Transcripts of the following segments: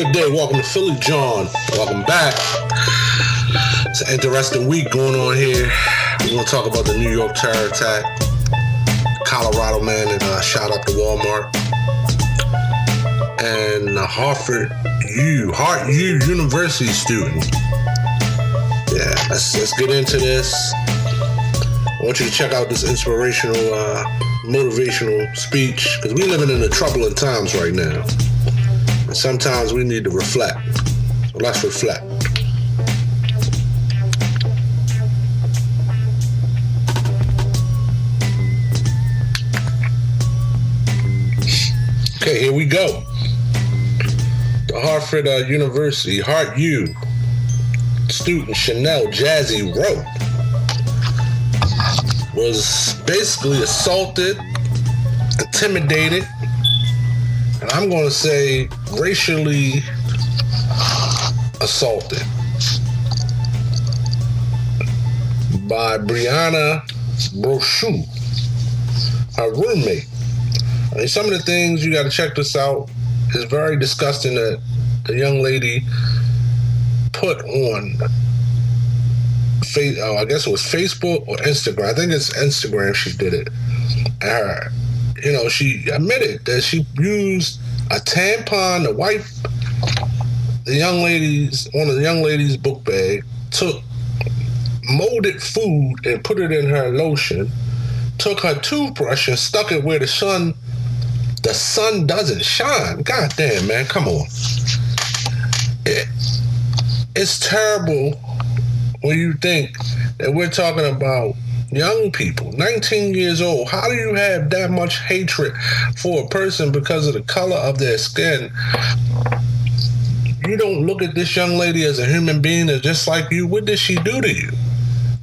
Good day. Welcome to Philly John. Welcome back. It's an interesting week going on here. We're going to talk about the New York terror attack, Colorado man that shot up the Walmart, and the Hartford Universty student. Yeah, let's get into this. I want you to check out this inspirational, motivational speech, because we're living in the troubling times right now. And sometimes we need to reflect. So let's reflect. Okay, here we go. The Hartford University, Hart-U student Chanel Jazzy Rowe was basically assaulted, intimidated, and I'm going to say racially assaulted by Brianna Brochu, her roommate. I mean, some of the things, you got to check this out. It's very disgusting that the young lady put on, I guess it was Facebook or Instagram. I think it's Instagram she did it. She admitted that she used a tampon to wipe one of the young lady's book bag, took molded food and put it in her lotion, took her toothbrush and stuck it where the sun doesn't shine. God damn, man, come on. It's terrible when you think that we're talking about young people, 19 years old. How do you have that much hatred for a person because of the color of their skin? You don't look at this young lady as a human being that's just like you. What did she do to you?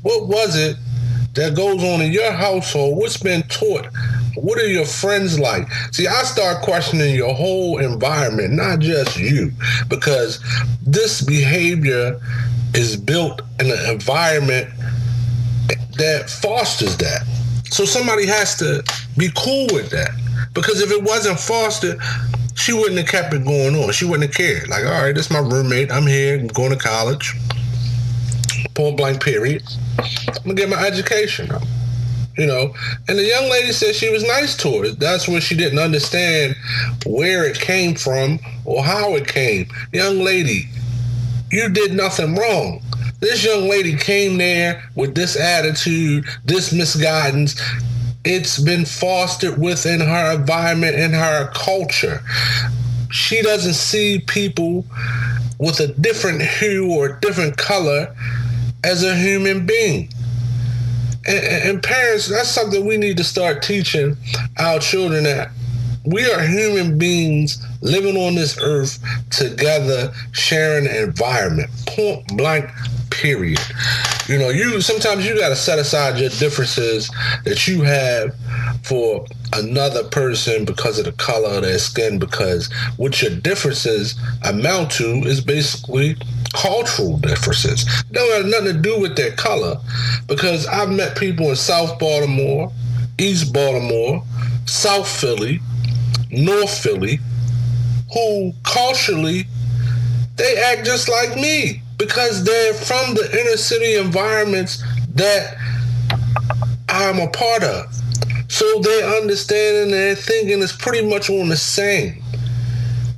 What was it that goes on in your household? What's been taught? What are your friends like? See, I start questioning your whole environment, not just you, because this behavior is built in an environment that fosters that. So somebody has to be cool with that, because if it wasn't fostered, she wouldn't have kept it going on. She wouldn't have cared. Like, all right, this is my roommate. I'm here. I'm going to college. Point blank period. I'm going to get my education. And the young lady said she was nice to her. That's when she didn't understand where it came from or how it came. Young lady, you did nothing wrong. This young lady came there with this attitude, this misguidance. It's been fostered within her environment and her culture. She doesn't see people with a different hue or a different color as a human being. And parents, that's something we need to start teaching our children, that we are human beings living on this earth together, sharing an environment. Point blank, period. Sometimes you got to set aside your differences that you have for another person because of the color of their skin, because what your differences amount to is basically cultural differences. They don't have nothing to do with their color, because I've met people in South Baltimore, East Baltimore, South Philly, North Philly, who culturally, they act just like me, because they're from the inner city environments that I'm a part of. So their understanding and their thinking is pretty much on the same.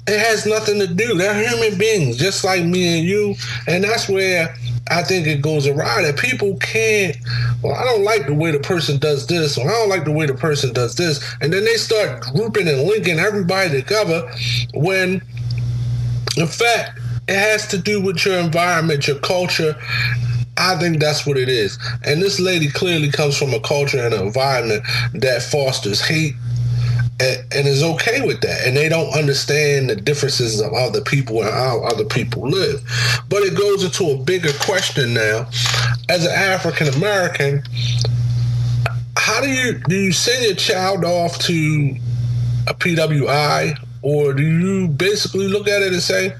It has nothing to do. They're human beings just like me and you. And that's where I think it goes awry, that people can't, I don't like the way the person does this, or I don't like the way the person does this. And then they start grouping and linking everybody together when, in fact, it has to do with your environment, your culture. I think that's what it is. And this lady clearly comes from a culture and an environment that fosters hate and is okay with that. And they don't understand the differences of other people and how other people live. But it goes into a bigger question now. As an African American, how do you send your child off to a PWI, or do you basically look at it and say,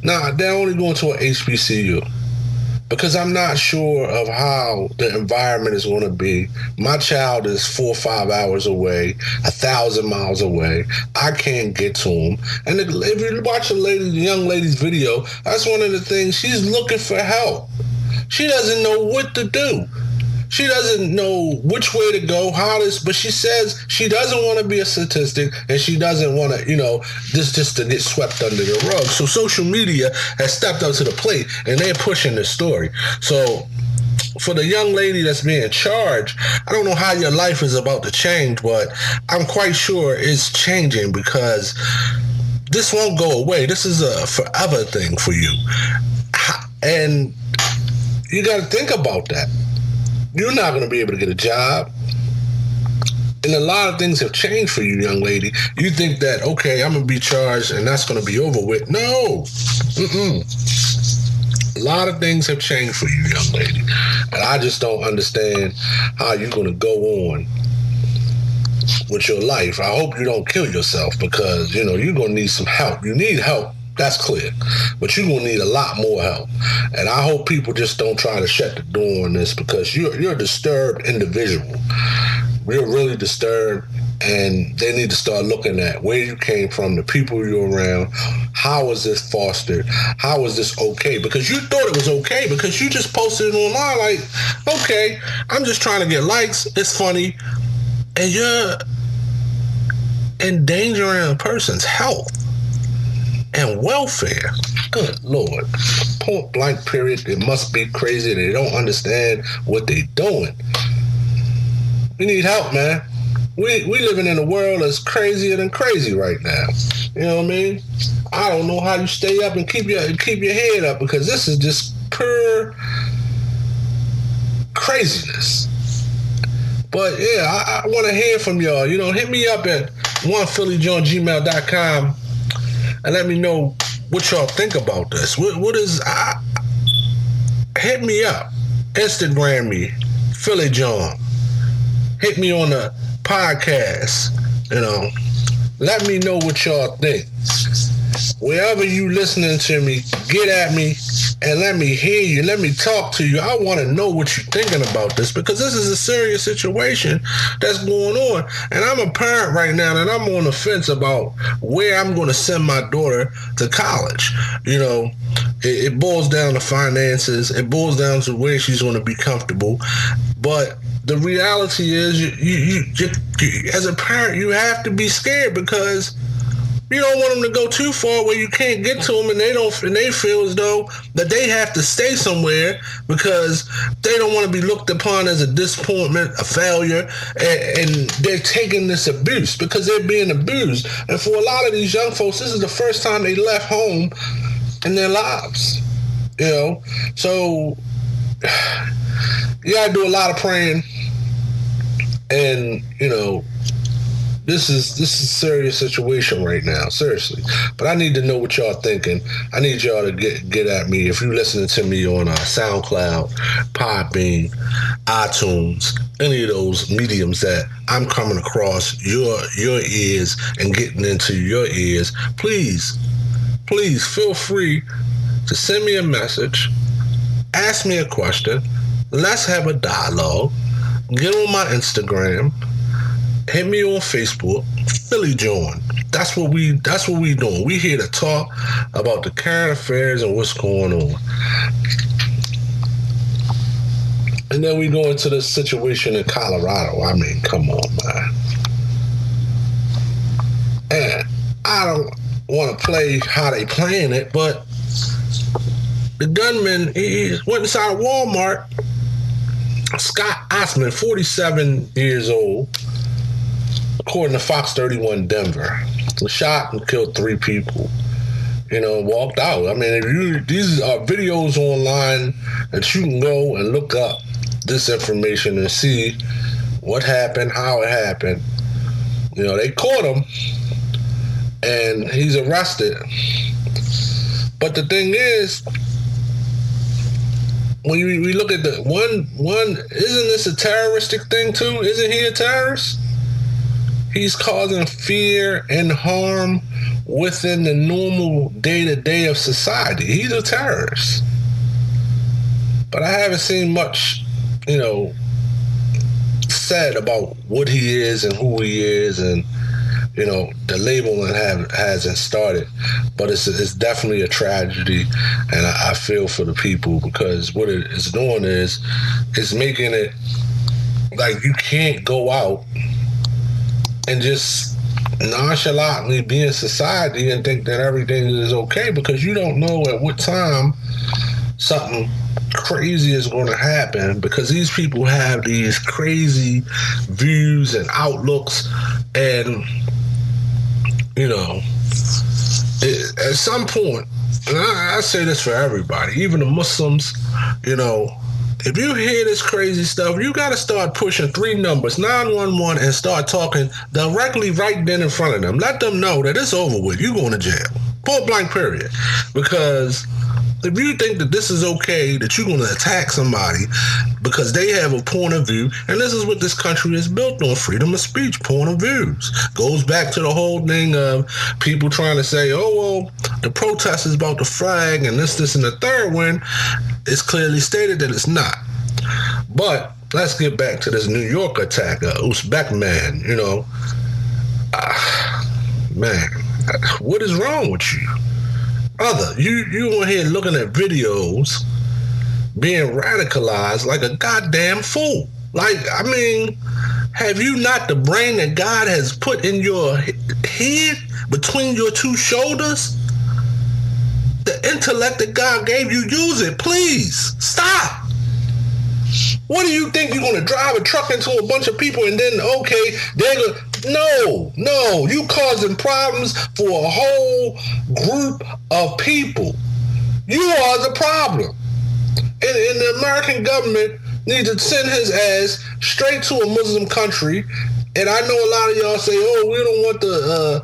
nah, they're only going to an HBCU? because I'm not sure of how the environment is going to be. My child is 4 or 5 hours away, 1,000 miles away. I can't get to him. And if you watch the young lady's video, that's one of the things. She's looking for help. She doesn't know what to do. She doesn't know which way to go, but she says she doesn't want to be a statistic, and she doesn't want to, just to get swept under the rug. So social media has stepped up to the plate, and they're pushing this story. So for the young lady that's being charged, I don't know how your life is about to change, but I'm quite sure it's changing, because this won't go away. This is a forever thing for you. And you got to think about that. You're not going to be able to get a job. And a lot of things have changed for you, young lady. You think that, okay, I'm going to be charged and that's going to be over with. No. A lot of things have changed for you, young lady. And I just don't understand how you're going to go on with your life. I hope you don't kill yourself, because, you're going to need some help. You need help. That's clear. But you're going to need a lot more help. And I hope people just don't try to shut the door on this, because you're a disturbed individual. You're really disturbed, and they need to start looking at where you came from, the people you're around. How was this fostered? How was this okay? Because you thought it was okay, because you just posted it online like, okay, I'm just trying to get likes. It's funny. And you're endangering a person's health and welfare. Good Lord. Point blank period. It must be crazy. They don't understand what they're doing. We need help, man. We living in a world that's crazier than crazy right now. You know what I mean? I don't know how you stay up and keep your head up, because this is just pure craziness. But yeah, I want to hear from y'all. Hit me up at onephillyjohn@gmail.com. and let me know what y'all think about this. Hit me up. Instagram me, Philly John. Hit me on the podcast. Let me know what y'all think. Wherever you listening to me, get at me and let me hear you. Let me talk to you. I want to know what you're thinking about this, because this is a serious situation that's going on. And I'm a parent right now, and I'm on the fence about where I'm going to send my daughter to college. It boils down to finances. It boils down to where she's going to be comfortable. But the reality is, you as a parent, you have to be scared, because you don't want them to go too far where you can't get to them, and they feel as though that they have to stay somewhere because they don't want to be looked upon as a disappointment, a failure, and they're taking this abuse because they're being abused. And for a lot of these young folks, this is the first time they left home in their lives. So you gotta do a lot of praying, and this is a serious situation right now, seriously. But I need to know what y'all thinking. I need y'all to get at me. If you're listening to me on SoundCloud, Podbean, iTunes, any of those mediums that I'm coming across your ears and getting into your ears, please feel free to send me a message, ask me a question, let's have a dialogue, get on my Instagram, hit me on Facebook, Philly John. That's what we doing. We here to talk about the current affairs and what's going on. And then we go into the situation in Colorado. I mean, come on, man. And I don't want to play how they playing it, but the gunman, he went inside a Walmart. Scott Osman, 47 years old, according to Fox 31 Denver, shot and killed 3 people. Walked out. I mean, these are videos online that you can go and look up this information and see what happened, how it happened. They caught him and he's arrested. But the thing is, when we look at the one, isn't this a terroristic thing too? Isn't he a terrorist? He's causing fear and harm within the normal day-to-day of society. He's a terrorist. but I haven't seen much, you know, said about what he is and who he is, and you know, the labeling hasn't started, but it's definitely a tragedy, and I feel for the people because what it is doing is it's making it like you can't go out and just nonchalantly be in society and think that everything is okay because you don't know at what time something crazy is going to happen because these people have these crazy views and outlooks, and you know, at some point, and I say this for everybody, even the Muslims, you know, if you hear this crazy stuff, you got to start pushing 3 numbers, 911, and start talking directly right then in front of them. Let them know that it's over with. You're going to jail. Point blank, period. Because if you think that this is okay, that you're going to attack somebody because they have a point of view, and this is what this country is built on, freedom of speech, point of views. Goes back to the whole thing of people trying to say, oh, well, the protest is about the flag and this, and the third one. It's clearly stated that it's not. But let's get back to this New York attack, Uzbek man, you know. Man, what is wrong with you? Brother, you on here looking at videos, being radicalized like a goddamn fool. Like, I mean, have you not the brain that God has put in your head between your 2 shoulders? The intellect that God gave you, use it, please. Stop. What do you think you're going to drive a truck into a bunch of people and then, okay, they're going to... No, you causing problems for a whole group of people. You are the problem. And the American government needs to send his ass straight to a Muslim country. And I know a lot of y'all say, oh, we don't want the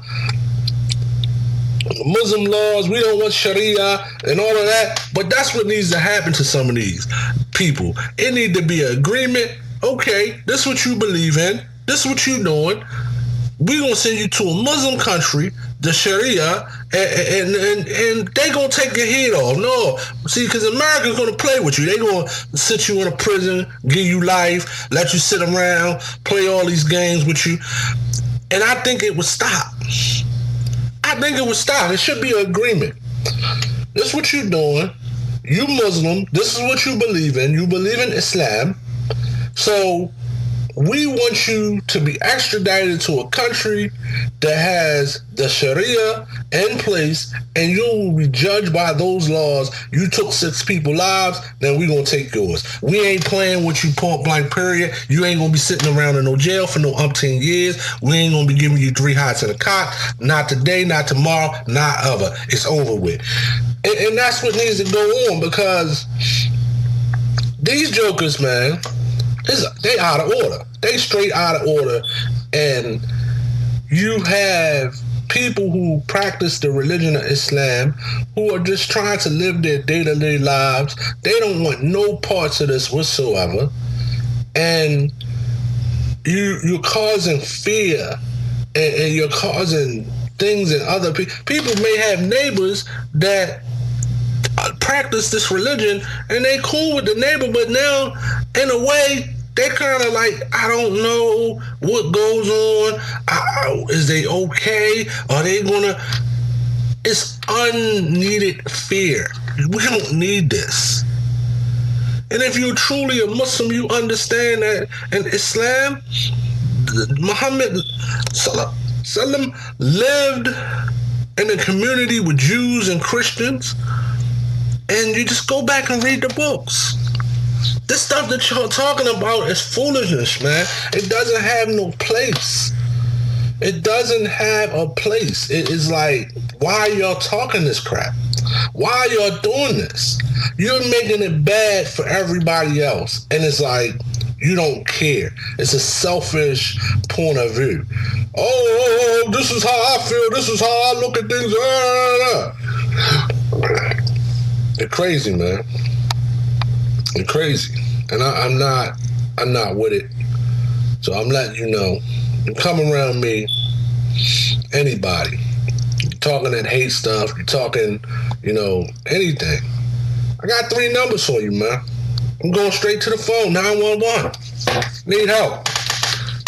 Muslim laws, we don't want Sharia and all of that. But that's what needs to happen to some of these people. It need to be an agreement. Okay, this is what you believe in. This is what you doing. We're going to send you to a Muslim country, the Sharia, and they going to take your head off. No. See, because America's going to play with you. They going to sit you in a prison, give you life, let you sit around, play all these games with you. And I think it would stop. It should be an agreement. This is what you're doing. You Muslim. This is what you believe in. You believe in Islam. So we want you to be extradited to a country that has the Sharia in place, and you will be judged by those laws. You took 6 people's lives, then we're going to take yours. We ain't playing with you, point blank, period. You ain't going to be sitting around in no jail for no umpteen years. We ain't going to be giving you 3 hots in a cot. Not today, not tomorrow, not ever. It's over with. And that's what needs to go on, because these jokers, man, they out of order. They straight out of order. And you have people who practice the religion of Islam who are just trying to live their day-to-day lives. They don't want no parts of this whatsoever. And you're causing fear, and you're causing things in other people. People may have neighbors that practice this religion and they cool with the neighbor, but now in a way they kind of like, I don't know what goes on. Is they okay? Are they gonna... It's unneeded fear. We don't need this. And if you're truly a Muslim, you understand that in Islam, Muhammad Sallam lived in a community with Jews and Christians, and you just go back and read the books. This stuff that you're talking about is foolishness, man. It doesn't have no place. It doesn't have a place. It is like, why y'all talking this crap? Why y'all doing this? You're making it bad for everybody else. And it's like, you don't care. It's a selfish point of view. Oh, this is how I feel. This is how I look at things. They're crazy, man. They're crazy. And I'm not with it. So I'm letting you know. You come around me, anybody, you're talking that hate stuff, you're talking, anything. I got 3 numbers for you, man. I'm going straight to the phone, 911. Need help.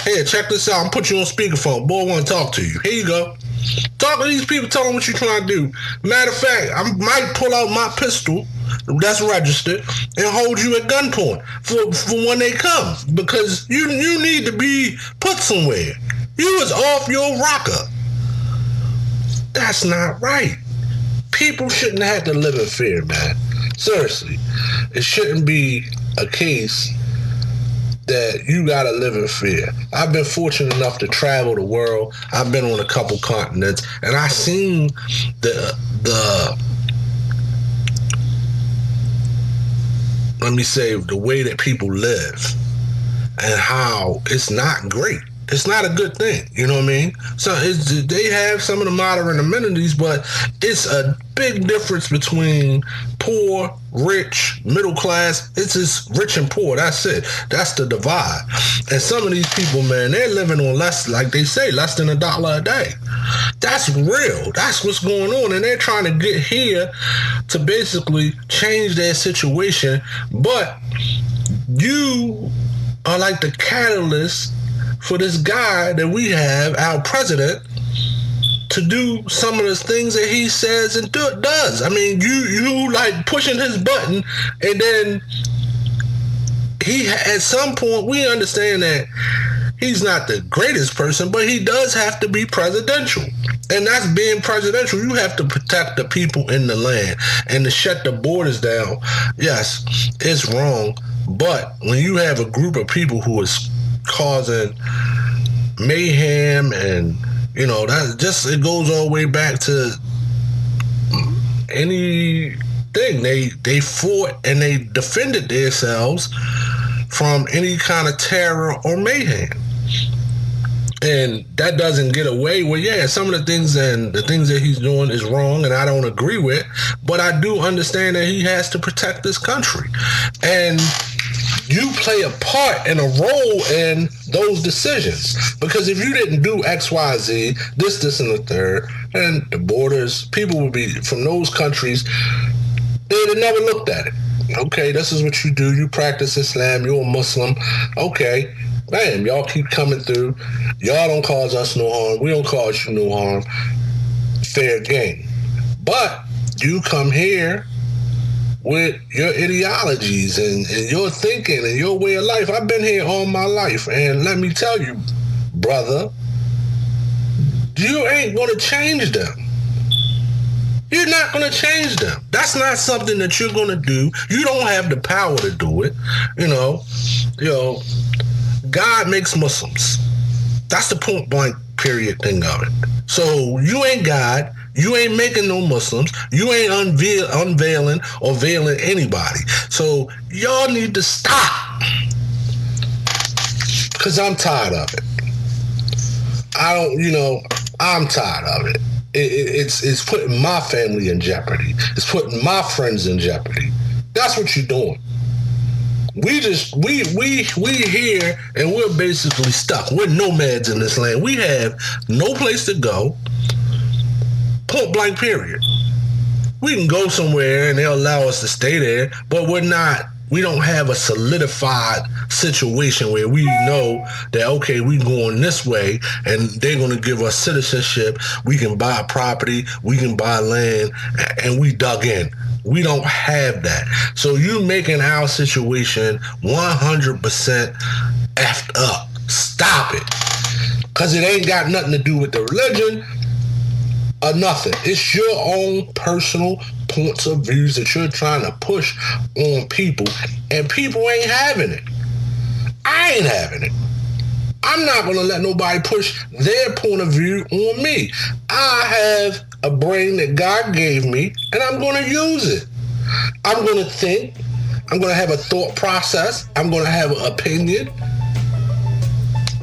Here, check this out. I'm put you on speakerphone. Boy, I want to talk to you. Here you go. Talk to these people, tell them what you're trying to do. Matter of fact, I might pull out my pistol that's registered and hold you at gunpoint for when they come, because you need to be put somewhere. You was off your rocker. That's not right. People shouldn't have to live in fear, man. Seriously. It shouldn't be a case that you gotta live in fear. I've been fortunate enough to travel the world. I've been on a couple continents, and I seen the let me say, the way that people live and how it's not great. It's not a good thing, you know what I mean? So they have some of the modern amenities, but it's a big difference between poor, rich, middle class. It's just rich and poor. That's it. That's the divide. And some of these people, man, they're living on less, like they say, less than $1 a day. That's real. That's what's going on. And they're trying to get here to basically change their situation. But you are like the catalyst for this guy that we have, our president, to do some of the things that he says and does. I mean, you like pushing his button, and then he, at some point, we understand that he's not the greatest person, but he does have to be presidential. And that's being presidential. You have to protect the people in the land, and to shut the borders down. Yes, it's wrong. But when you have a group of people who is causing mayhem, and you know, that just, it goes all the way back to anything. They fought and they defended themselves from any kind of terror or mayhem. And that doesn't get away. Well, yeah, some of the things that he's doing is wrong, and I don't agree with, but I do understand that he has to protect this country. And you play a part and a role in those decisions. Because if you didn't do X, Y, Z, this, and the third, and the borders, people would be from those countries, they'd have never looked at it. Okay, this is what you do. You practice Islam. You're a Muslim. Okay, bam, y'all keep coming through. Y'all don't cause us no harm. We don't cause you no harm. Fair game. But you come here with your ideologies and your thinking and your way of life. I've been here all my life, and let me tell you, brother, you ain't going to change them. You're not going to change them. That's not something that you're going to do. You don't have the power to do it. You know, God makes Muslims. That's the point blank period thing of it. So you ain't God. You ain't making no Muslims. You ain't unveiling or veiling anybody. So y'all need to stop. Because I'm tired of it. I'm tired of it. It's putting my family in jeopardy. It's putting my friends in jeopardy. That's what you're doing. We here, and we're basically stuck. We're nomads in this land. We have no place to go. Point blank period. We can go somewhere and they'll allow us to stay there, but we don't have a solidified situation where we know that, okay, we going this way and they're going to give us citizenship. We can buy property, we can buy land, and we dug in. We don't have that. So you making our situation 100% effed up. Stop it. Because it ain't got nothing to do with the religion or nothing. It's your own personal points of views that you're trying to push on people, and people ain't having it. I ain't having it. I'm not going to let nobody push their point of view on me. I have a brain that God gave me, and I'm going to use it. I'm going to think. I'm going to have a thought process. I'm going to have an opinion.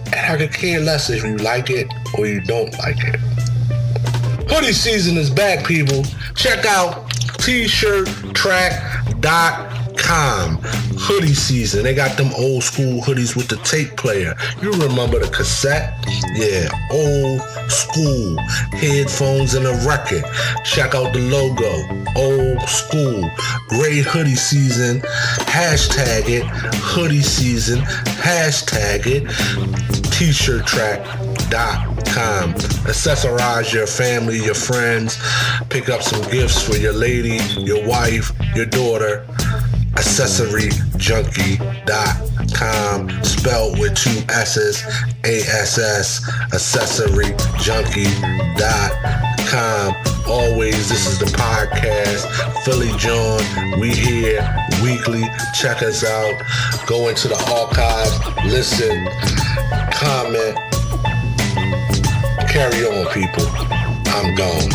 And I could care less if you like it or you don't like it. Hoodie season is back, people. Check out t-shirttrack.com. Hoodie season. They got them old school hoodies with the tape player. You remember the cassette? Yeah, old school. Headphones and a record. Check out the logo. Old school. Great hoodie season. Hashtag it. Hoodie season. Hashtag it. T-shirttrack.com. Accessorize your family, your friends. Pick up some gifts for your lady, your wife, your daughter. AccessoryJunkie.com, spelled with 2 S's, ASS, AccessoryJunkie.com. Always, this is the podcast, Philly John. We here weekly. Check us out. Go into the archives, listen, comment. Carry on, people. I'm gone.